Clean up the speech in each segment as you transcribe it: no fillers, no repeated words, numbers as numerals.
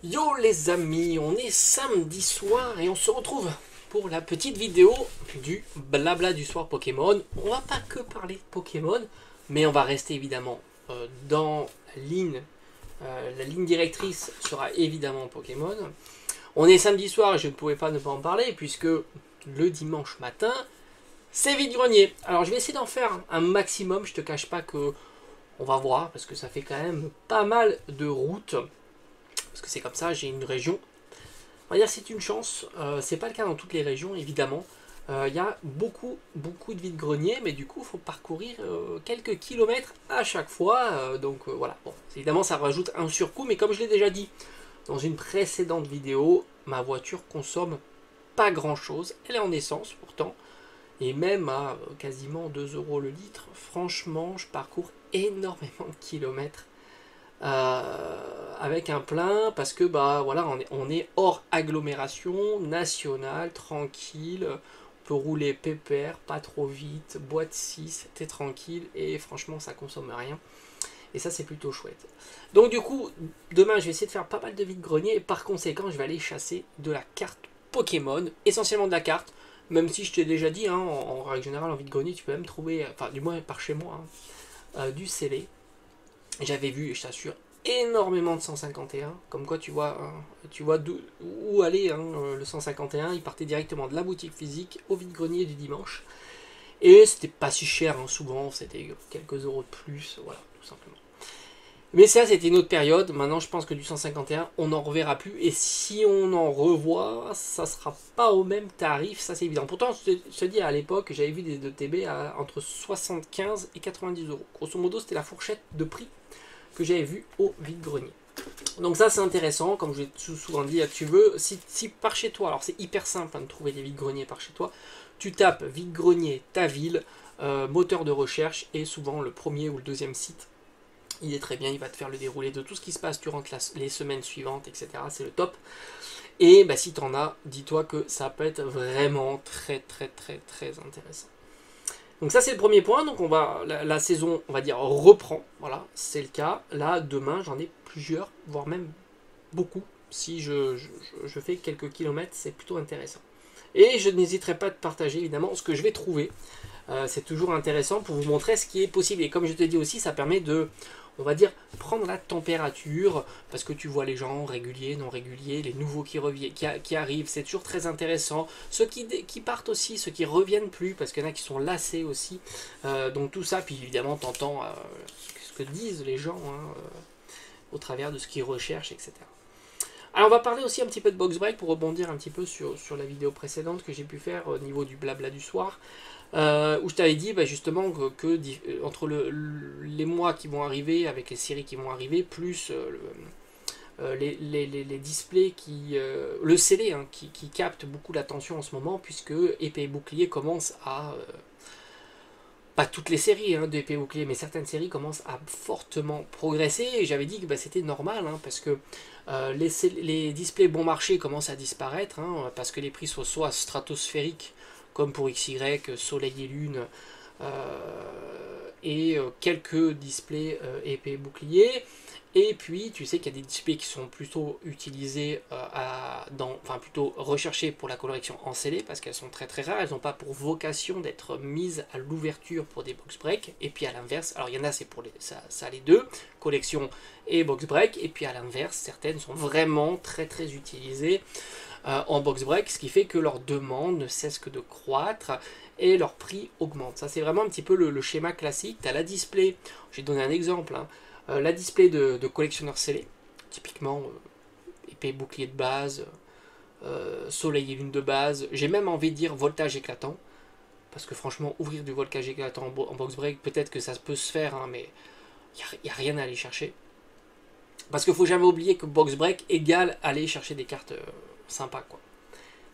Yo les amis, on est samedi soir et on se retrouve pour la petite vidéo du blabla du soir Pokémon. On va pas que parler Pokémon, mais on va rester évidemment dans la ligne directrice sera évidemment Pokémon. On est samedi soir et je ne pouvais pas ne pas en parler puisque le dimanche matin c'est vide-grenier. Alors je vais essayer d'en faire un maximum, je te cache pas que on va voir parce que ça fait quand même pas mal de routes. Parce que c'est comme ça, j'ai une région. On va dire c'est une chance. C'est pas le cas dans toutes les régions, évidemment. Il y a beaucoup de vide-greniers, mais du coup, il faut parcourir quelques kilomètres à chaque fois. Voilà. Bon, évidemment, ça rajoute un surcoût, mais comme je l'ai déjà dit dans une précédente vidéo, ma voiture consomme pas grand-chose. Elle est en essence, pourtant. Et même à quasiment 2 € le litre, franchement, je parcours énormément de kilomètres. Avec un plein parce que bah voilà on est hors agglomération nationale, tranquille, on peut rouler pépère, pas trop vite, boîte 6, t'es tranquille et franchement ça consomme rien et ça c'est plutôt chouette. Donc du coup demain je vais essayer de faire pas mal de vide-grenier et par conséquent je vais aller chasser de la carte Pokémon, essentiellement de la carte, même si je t'ai déjà dit hein, en règle générale en vide-grenier tu peux même trouver, enfin du moins par chez moi du scellé. J'avais vu, je t'assure, énormément de 151. Comme quoi, tu vois où aller. Hein, le 151, il partait directement de la boutique physique au vide-grenier du dimanche. Et c'était pas si cher, hein, souvent, c'était quelques euros de plus. Voilà, tout simplement. Mais ça, c'était une autre période. Maintenant, je pense que du 151, on n'en reverra plus. Et si on en revoit, ça sera pas au même tarif, ça c'est évident. Pourtant, je te dis, à l'époque, j'avais vu des ETB entre 75 et 90 euros. Grosso modo, c'était la fourchette de prix que j'avais vu au vide-grenier. Donc ça c'est intéressant, comme je l'ai souvent dit, tu veux, si par chez toi, alors c'est hyper simple hein, de trouver des vide-greniers par chez toi, tu tapes vide-grenier ta ville, moteur de recherche, et souvent le premier ou le deuxième site, il est très bien, il va te faire le déroulé de tout ce qui se passe durant les semaines suivantes, etc. C'est le top. Et bah, si tu en as, dis-toi que ça peut être vraiment très intéressant. Donc ça c'est le premier point, donc la saison on va dire reprend, voilà, c'est le cas. Là demain j'en ai plusieurs, voire même beaucoup. Si je fais quelques kilomètres, c'est plutôt intéressant. Et je n'hésiterai pas à te partager évidemment ce que je vais trouver. C'est toujours intéressant pour vous montrer ce qui est possible. Et comme je te dis aussi, ça permet de, on va dire, prendre la température, parce que tu vois les gens réguliers, non réguliers, les nouveaux qui reviennent, qui arrivent, c'est toujours très intéressant. Ceux qui partent aussi, ceux qui reviennent plus, parce qu'il y en a qui sont lassés aussi. Donc tout ça, puis évidemment, t'entends ce que disent les gens hein, au travers de ce qu'ils recherchent, etc. Alors on va parler aussi un petit peu de box break pour rebondir un petit peu sur la vidéo précédente que j'ai pu faire au niveau du blabla du soir. Où je t'avais dit bah, justement que entre les mois qui vont arriver, avec les séries qui vont arriver, plus les displays le scellé hein, qui capte beaucoup l'attention en ce moment, puisque épée et bouclier commence à... pas toutes les séries hein, d'épée et bouclier, mais certaines séries commencent à fortement progresser, et j'avais dit que bah, c'était normal, hein, parce que les displays bon marché commencent à disparaître, hein, parce que les prix sont soit stratosphériques, comme pour XY, Soleil et Lune, et quelques displays épée et bouclier. Et puis tu sais qu'il y a des displays qui sont plutôt utilisés, enfin plutôt recherchés pour la coloration en scellé, parce qu'elles sont très rares, elles n'ont pas pour vocation d'être mises à l'ouverture pour des box break. Et puis à l'inverse, alors il y en a c'est pour ça les deux, collection et box break, et puis à l'inverse, certaines sont vraiment très utilisées en box break, ce qui fait que leur demande ne cesse que de croître et leur prix augmente. Ça c'est vraiment un petit peu le schéma classique. Tu as la display, je vais te donner un exemple, hein, la display de collectionneur scellé, typiquement épée et bouclier de base, soleil et lune de base, j'ai même envie de dire voltage éclatant, parce que franchement ouvrir du voltage éclatant en box break, peut-être que ça peut se faire, hein, mais il n'y a rien à aller chercher. Parce qu'il ne faut jamais oublier que box break égale aller chercher des cartes sympas, quoi.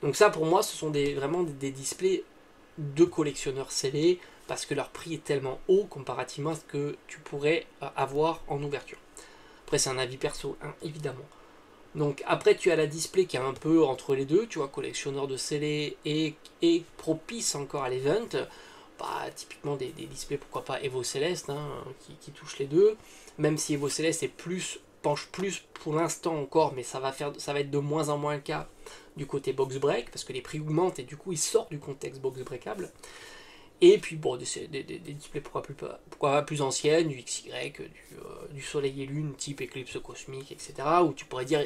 Donc ça pour moi ce sont vraiment des displays de collectionneurs scellés, parce que leur prix est tellement haut comparativement à ce que tu pourrais avoir en ouverture. Après c'est un avis perso hein, évidemment. Donc après tu as la display qui est un peu entre les deux, tu vois, collectionneur de scellés et propice encore à l'event. Bah, typiquement des displays pourquoi pas Evo Céleste hein, qui touchent les deux, même si Evo Céleste est plus penche plus pour l'instant encore, mais ça va être de moins en moins le cas du côté box break, parce que les prix augmentent et du coup ils sortent du contexte box breakable. Et puis bon, des displays pourquoi pas plus anciennes, du XY, du Soleil et Lune type éclipse cosmique, etc. Où tu pourrais dire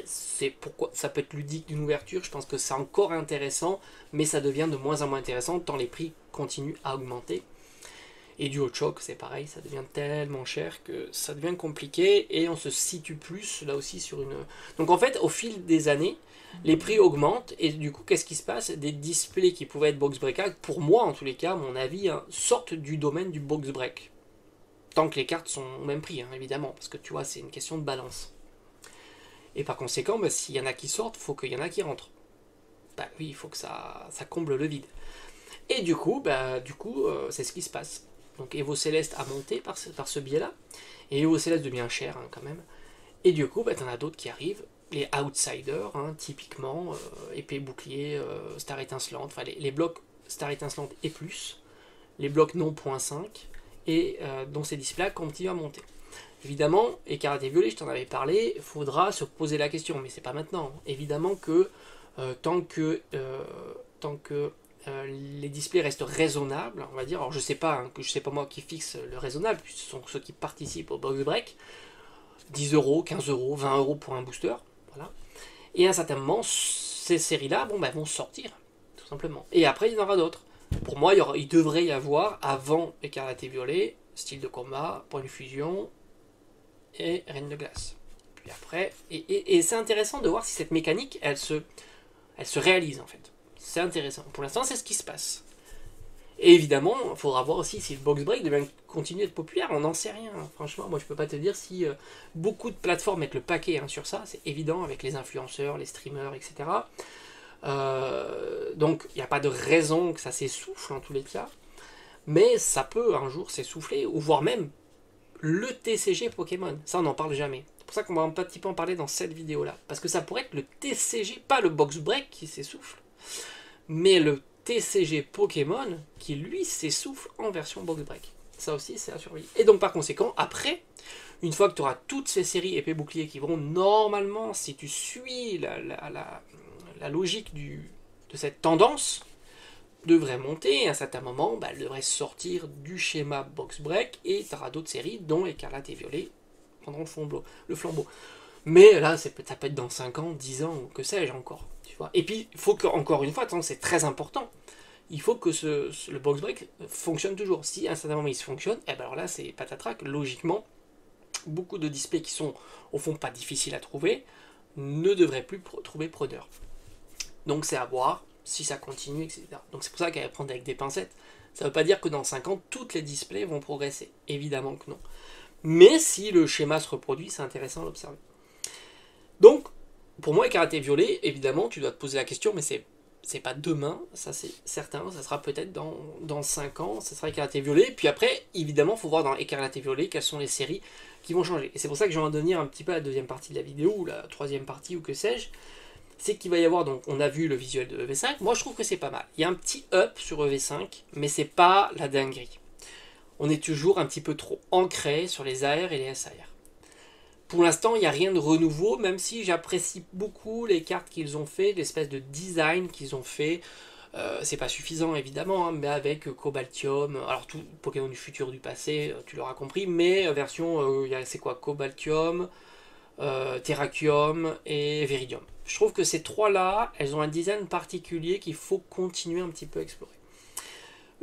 pourquoi ça peut être ludique d'une ouverture, je pense que c'est encore intéressant, mais ça devient de moins en moins intéressant tant les prix continuent à augmenter. Et du Duochoc, c'est pareil, ça devient tellement cher que ça devient compliqué et on se situe plus là aussi sur une... Donc en fait, au fil des années, les prix augmentent et du coup, qu'est-ce qui se passe? Des displays qui pouvaient être box breakable, pour moi en tous les cas, à mon avis, hein, sortent du domaine du box break. Tant que les cartes sont au même prix, hein, évidemment, parce que tu vois, c'est une question de balance. Et par conséquent, bah, s'il y en a qui sortent, il faut qu'il y en a qui rentrent. Bah oui, il faut que ça comble le vide. Et du coup, c'est ce qui se passe. Donc Evo Céleste a monté par ce biais-là. Et Evo Céleste devient cher hein, quand même. Et du coup, t'en as d'autres qui arrivent. Les outsiders, hein, typiquement, épée, bouclier, star étincelante. Enfin, les blocs star étincelante et plus. Les blocs non .5. Et dont ces displays continuent à monter. Évidemment, écarlate et violet, je t'en avais parlé, il faudra se poser la question. Mais c'est pas maintenant. Évidemment que tant que les displays restent raisonnables, on va dire. Alors je sais pas, hein, que je sais pas moi qui fixe le raisonnable, puisque ce sont ceux qui participent au box break. 10 euros, 15 euros, 20 euros pour un booster, voilà. Et à un certain moment, ces séries-là, vont sortir, tout simplement. Et après, il y en aura d'autres. Pour moi, il devrait y avoir, avant Écarlate et Violet, style de combat, point de fusion et Reine de glace. Puis après, et c'est intéressant de voir si cette mécanique, elle se réalise en fait. C'est intéressant. Pour l'instant, c'est ce qui se passe. Et évidemment, il faudra voir aussi si le box break devient continuer d'être populaire. On n'en sait rien. Franchement, moi, je peux pas te dire si beaucoup de plateformes mettent le paquet hein, sur ça. C'est évident avec les influenceurs, les streamers, etc. Donc, il n'y a pas de raison que ça s'essouffle en tous les cas. Mais ça peut un jour s'essouffler, ou voire même le TCG Pokémon. Ça, on n'en parle jamais. C'est pour ça qu'on va un petit peu en parler dans cette vidéo-là. Parce que ça pourrait être le TCG, pas le box break qui s'essouffle, mais le TCG Pokémon qui lui s'essouffle en version box break. Ça aussi c'est à surveiller. Et donc par conséquent, après, une fois que tu auras toutes ces séries épée bouclier qui vont normalement, si tu suis la logique de cette tendance, devrait monter, à un certain moment, elle devrait sortir du schéma box break et tu auras d'autres séries dont Écarlate et Violet prendront le flambeau. Mais là, ça peut être dans 5 ans, 10 ans, ou que sais-je encore. Tu vois. Et puis, il faut qu'encore une fois, c'est très important, il faut que le box break fonctionne toujours. Si à un certain moment il se fonctionne, et alors là, c'est patatrac. Logiquement, beaucoup de displays qui sont, au fond, pas difficiles à trouver, ne devraient plus trouver preneur. Donc c'est à voir si ça continue, etc. Donc c'est pour ça qu'elle va prendre avec des pincettes. Ça ne veut pas dire que dans 5 ans, toutes les displays vont progresser. Évidemment que non. Mais si le schéma se reproduit, c'est intéressant à l'observer. Donc, pour moi, Écarlate et Violet, évidemment, tu dois te poser la question, mais c'est pas demain, ça c'est certain, ça sera peut-être dans 5 ans, ça sera Écarlate et Violet. Puis après, évidemment, il faut voir dans Écarlate et Violet quelles sont les séries qui vont changer. Et c'est pour ça que je vais en devenir un petit peu à la deuxième partie de la vidéo, ou la troisième partie, ou que sais-je. C'est qu'il va y avoir, donc on a vu le visuel de EV5, moi je trouve que c'est pas mal. Il y a un petit up sur EV5, mais c'est pas la dinguerie. On est toujours un petit peu trop ancré sur les AR et les SAR. Pour l'instant, il n'y a rien de renouveau, même si j'apprécie beaucoup les cartes qu'ils ont fait, l'espèce de design qu'ils ont fait. C'est pas suffisant évidemment, hein, mais avec Cobaltium, alors tout Pokémon du futur, du passé, tu l'auras compris, mais version, c'est quoi, Cobaltium, Terrakium et Viridium. Je trouve que ces trois-là, elles ont un design particulier qu'il faut continuer un petit peu à explorer.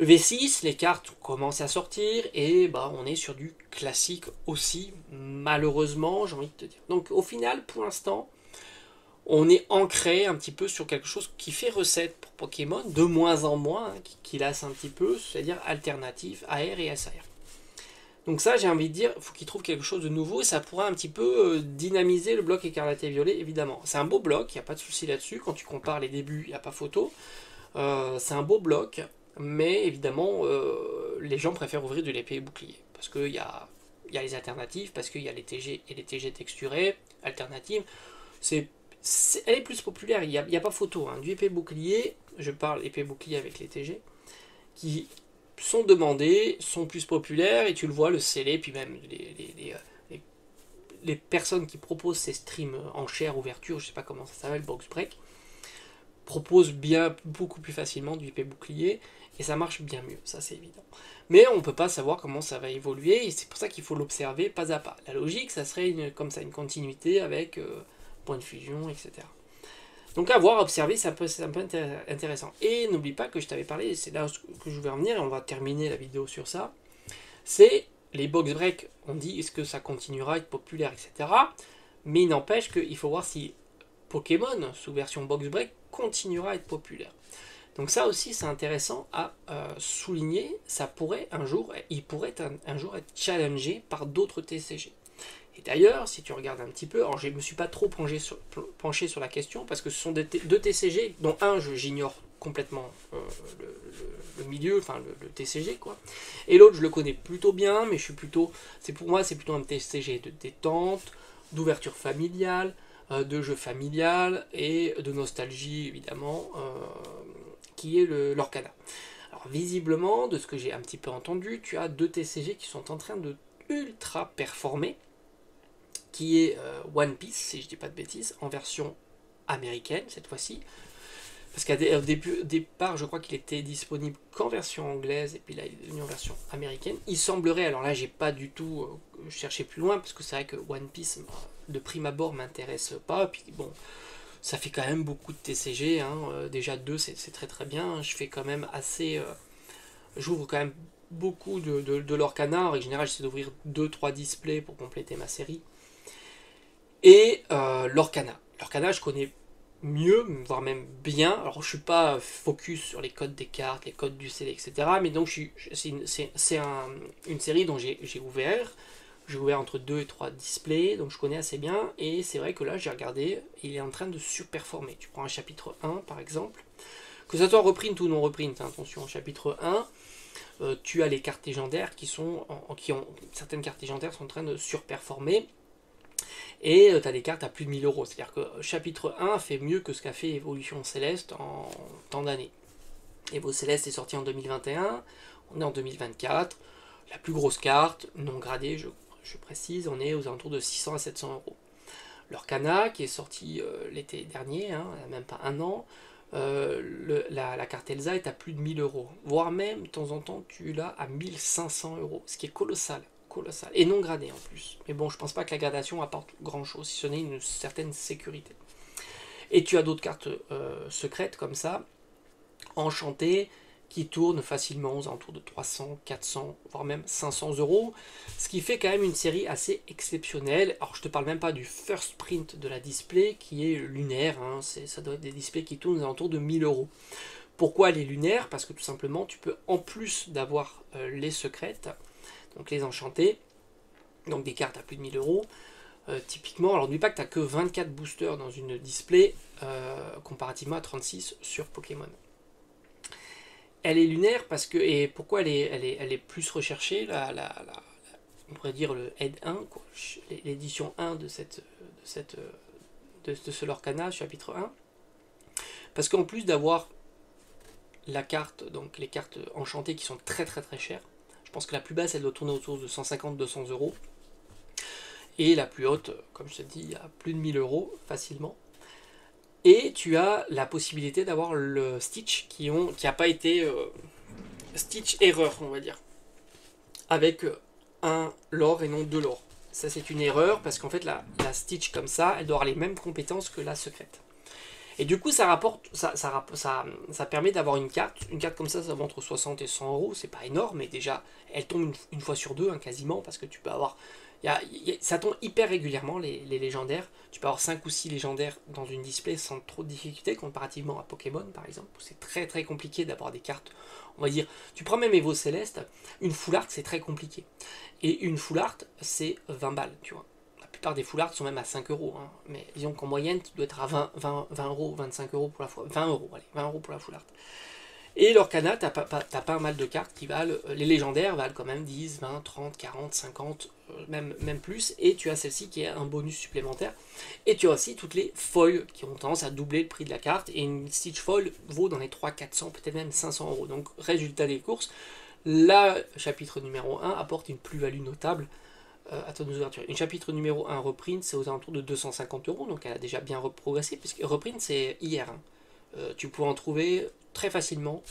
V6, les cartes commencent à sortir et on est sur du classique aussi, malheureusement, j'ai envie de te dire. Donc au final, pour l'instant, on est ancré un petit peu sur quelque chose qui fait recette pour Pokémon, de moins en moins, hein, qui lasse un petit peu, c'est-à-dire alternative AR et SAR. Donc ça, j'ai envie de dire, il faut qu'ils trouvent quelque chose de nouveau, et ça pourra un petit peu dynamiser le bloc Écarlate et Violet, évidemment. C'est un beau bloc, il n'y a pas de souci là-dessus, quand tu compares les débuts, il n'y a pas photo. C'est un beau bloc, mais évidemment, les gens préfèrent ouvrir de l'épée et bouclier, parce qu'il y a les alternatives, parce qu'il y a les TG et les TG texturés, alternatives. Elle est plus populaire, il n'y a pas photo. Hein. Du épée bouclier, je parle épée bouclier avec les TG, qui sont demandés, sont plus populaires, et tu le vois, le scellé, puis même les personnes qui proposent ces streams enchères, ouverture, je sais pas comment ça s'appelle, box break, proposent bien beaucoup plus facilement du épée bouclier, et ça marche bien mieux, ça c'est évident. Mais on ne peut pas savoir comment ça va évoluer, et c'est pour ça qu'il faut l'observer pas à pas. La logique, ça serait comme ça, une continuité avec point de fusion, etc. Donc à voir, observer, c'est un peu intéressant. Et n'oublie pas que je t'avais parlé, c'est là que je vais en venir, et on va terminer la vidéo sur ça, c'est les box break, on dit est-ce que ça continuera à être populaire, etc. Mais il n'empêche qu'il faut voir si Pokémon, sous version box break, continuera à être populaire. Donc ça aussi c'est intéressant à souligner, il pourrait un jour être challengé par d'autres TCG. Et d'ailleurs, si tu regardes un petit peu, alors je ne me suis pas trop penché sur la question, parce que ce sont deux TCG, dont un j'ignore complètement le milieu, enfin le TCG quoi, et l'autre je le connais plutôt bien, mais pour moi c'est plutôt un TCG de détente, d'ouverture familiale, de jeu familial et de nostalgie évidemment, qui est l'Orcana. Alors visiblement, de ce que j'ai un petit peu entendu, tu as deux TCG qui sont en train de ultra performer, qui est One Piece, si je dis pas de bêtises, en version américaine cette fois-ci. Parce qu'au départ, je crois qu'il était disponible qu'en version anglaise, et puis là, il est devenu en version américaine. Il semblerait, alors là, j'ai pas du tout cherché plus loin, parce que c'est vrai que One Piece, de prime abord, m'intéresse pas. Puis bon, ça fait quand même beaucoup de TCG, hein. Déjà 2, c'est très très bien. Je fais quand même assez. J'ouvre quand même beaucoup de l'Orcana. En général, j'essaie d'ouvrir 2-3 displays pour compléter ma série. Et l'Orcana. L'Orcana, je connais mieux, voire même bien. Alors je suis pas focus sur les codes des cartes, les codes du CD, etc. Mais donc c'est une série dont j'ai ouvert. J'ai ouvert entre 2 et 3 displays, donc je connais assez bien. Et c'est vrai que là, j'ai regardé, il est en train de surperformer. Tu prends un chapitre 1, par exemple. Que ça soit reprint ou non reprint, hein, attention, chapitre 1, tu as les cartes légendaires certaines cartes légendaires sont en train de surperformer. Et tu as des cartes à plus de 1000 euros. C'est-à-dire que chapitre 1 fait mieux que ce qu'a fait Évolution Céleste en tant d'années. Evo Céleste est sorti en 2021, on est en 2024. La plus grosse carte, non gradée, je précise, on est aux alentours de 600 à 700 euros. L'Orcana, qui est sorti l'été dernier, hein, même pas un an, la carte Elsa est à plus de 1000 euros. Voire même, de temps en temps, tu l'as à 1500 euros, ce qui est colossal. Et non gradé en plus. Mais bon, je pense pas que la gradation apporte grand chose, si ce n'est une certaine sécurité. Et tu as d'autres cartes secrètes comme ça, enchantées, qui tournent facilement aux alentours de 300, 400, voire même 500 euros. Ce qui fait quand même une série assez exceptionnelle. Alors je te parle même pas du first print de la display, qui est lunaire, hein. Ça doit être des displays qui tournent aux alentours de 1000 euros. Pourquoi elle est lunaire? Parce que tout simplement, tu peux, en plus d'avoir les secrètes, donc les enchantés, donc des cartes à plus de 1000 euros, typiquement, alors n'oublie pas que tu n'as que 24 boosters dans une display, comparativement à 36 sur Pokémon. Elle est lunaire parce que, et pourquoi elle est plus recherchée, on pourrait dire le Head 1, l'édition 1 de ce Lorcana, chapitre 1, parce qu'en plus d'avoir la carte, donc les cartes enchantées qui sont très très très chères, je pense que la plus basse, elle doit tourner autour de 150-200 euros. Et la plus haute, comme je te dis, à plus de 1000 euros facilement. Et tu as la possibilité d'avoir le Stitch qui n'a pas été Stitch erreur, on va dire. Avec un lore et non deux lore. Ça, c'est une erreur parce qu'en fait, la Stitch comme ça, elle doit avoir les mêmes compétences que la secrète. Et du coup, ça permet d'avoir une carte. Une carte comme ça vaut entre 60 et 100 euros. C'est pas énorme, mais déjà, elle tombe une fois sur deux, hein, quasiment, parce que tu peux avoir. Ça tombe hyper régulièrement, les légendaires. Tu peux avoir 5 ou 6 légendaires dans une display sans trop de difficultés, comparativement à Pokémon, par exemple, où c'est très très compliqué d'avoir des cartes. On va dire, tu prends même Evo Céleste, une full art, c'est très compliqué. Et une full art, c'est 20 balles, tu vois. La plupart des full art sont même à 5 euros, hein. Mais disons qu'en moyenne, tu dois être à 20 euros, 25 euros pour la full art. 20 euros, allez, 20 euros pour la full art. Et l'Orcana, t'as pas mal de cartes qui valent, les légendaires valent quand même 10, 20, 30, 40, 50, même plus, et tu as celle-ci qui est un bonus supplémentaire, et tu as aussi toutes les foils qui ont tendance à doubler le prix de la carte, et une Stitch foil vaut dans les 300, 400, peut-être même 500 euros. Donc résultat des courses, la chapitre numéro 1 apporte une plus-value notable à nos ouvertures. Une chapitre numéro 1 reprint, c'est aux alentours de 250 €, donc elle a déjà bien progressé, puisque reprint c'est hier. Hein. Tu peux en trouver très facilement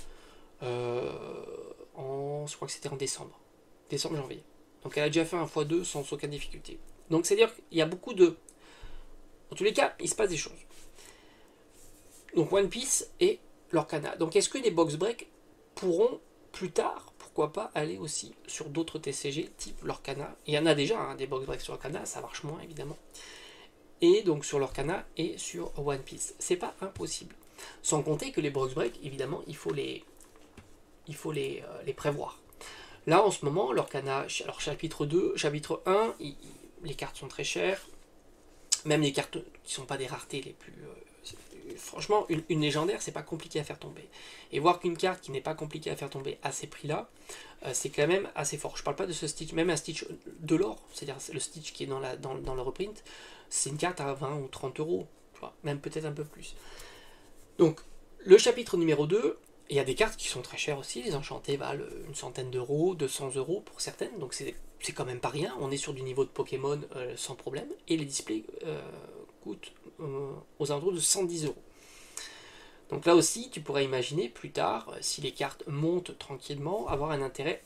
je crois que c'était en décembre-janvier. Donc elle a déjà fait un x2 sans aucune difficulté. Donc c'est-à-dire qu'il y a beaucoup de... En tous les cas, il se passe des choses. Donc One Piece et Lorcana. Donc est-ce que les box break pourront plus tard, pourquoi pas, aller aussi sur d'autres TCG type Lorcana? Il y en a déjà hein, des box break sur Lorcana, ça marche moins évidemment. Et donc sur Lorcana et sur One Piece. C'est pas impossible. Sans compter que les box break, évidemment, il faut les prévoir. Là en ce moment, Lorcana, alors chapitre 2, chapitre 1, les cartes sont très chères. Même les cartes qui sont pas des raretés les plus... franchement, une légendaire, c'est pas compliqué à faire tomber. Et voir qu'une carte qui n'est pas compliquée à faire tomber à ces prix-là, c'est quand même assez fort. Je parle pas de ce Stitch, même un Stitch de l'or, c'est-à-dire le Stitch qui est dans le reprint, c'est une carte à 20 ou 30 €, tu vois, même peut-être un peu plus. Donc, le chapitre numéro 2, il y a des cartes qui sont très chères aussi, les enchantées valent une centaine d'euros, 200 € pour certaines, donc c'est quand même pas rien, on est sur du niveau de Pokémon sans problème, et les displays coûtent aux alentours de 110 €. Donc là aussi, tu pourrais imaginer plus tard, si les cartes montent tranquillement, avoir un intérêt,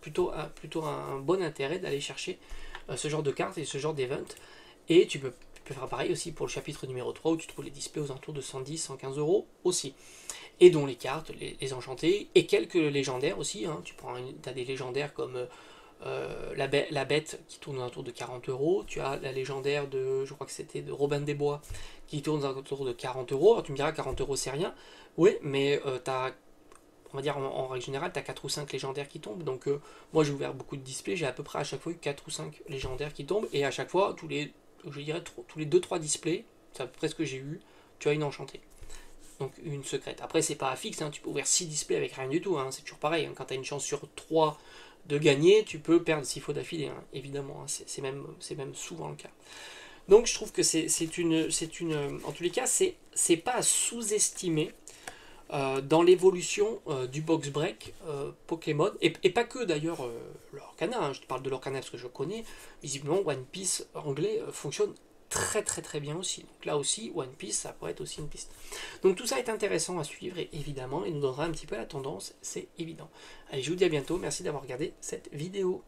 plutôt un bon intérêt d'aller chercher ce genre de cartes et ce genre d'event, et tu peux faire pareil aussi pour le chapitre numéro 3 où tu trouves les displays aux alentours de 110-115 € aussi. Et dont les cartes, les enchantées, et quelques légendaires aussi. Hein. Tu as des légendaires comme la bête qui tourne autour de 40 €. Tu as la légendaire de, je crois que c'était de Robin des Bois, qui tourne autour de 40 €. Alors tu me diras 40 € c'est rien. Oui, mais on va dire en règle générale, tu as 4 ou 5 légendaires qui tombent. Donc moi j'ai ouvert beaucoup de displays, j'ai à peu près à chaque fois eu 4 ou 5 légendaires qui tombent. Et à chaque fois, tous les 2-3 displays, c'est à peu près ce que j'ai eu, tu as une enchantée. Donc une secrète. Après c'est pas fixe, hein, tu peux ouvrir 6 displays avec rien du tout, hein, c'est toujours pareil. Hein, quand tu as une chance sur 3 de gagner, tu peux perdre 6 fois d'affilée, hein, évidemment, hein, c'est même souvent le cas. Donc je trouve que c'est une... En tous les cas, c'est pas à sous-estimer dans l'évolution du box break Pokémon, et pas que d'ailleurs l'Orcana, hein, je te parle de l'Orcana parce que je connais, visiblement One Piece anglais fonctionne très bien aussi. Donc là aussi, One Piece, ça pourrait être aussi une piste. Donc tout ça est intéressant à suivre, et évidemment, il nous donnera un petit peu la tendance, c'est évident. Allez, je vous dis à bientôt, merci d'avoir regardé cette vidéo.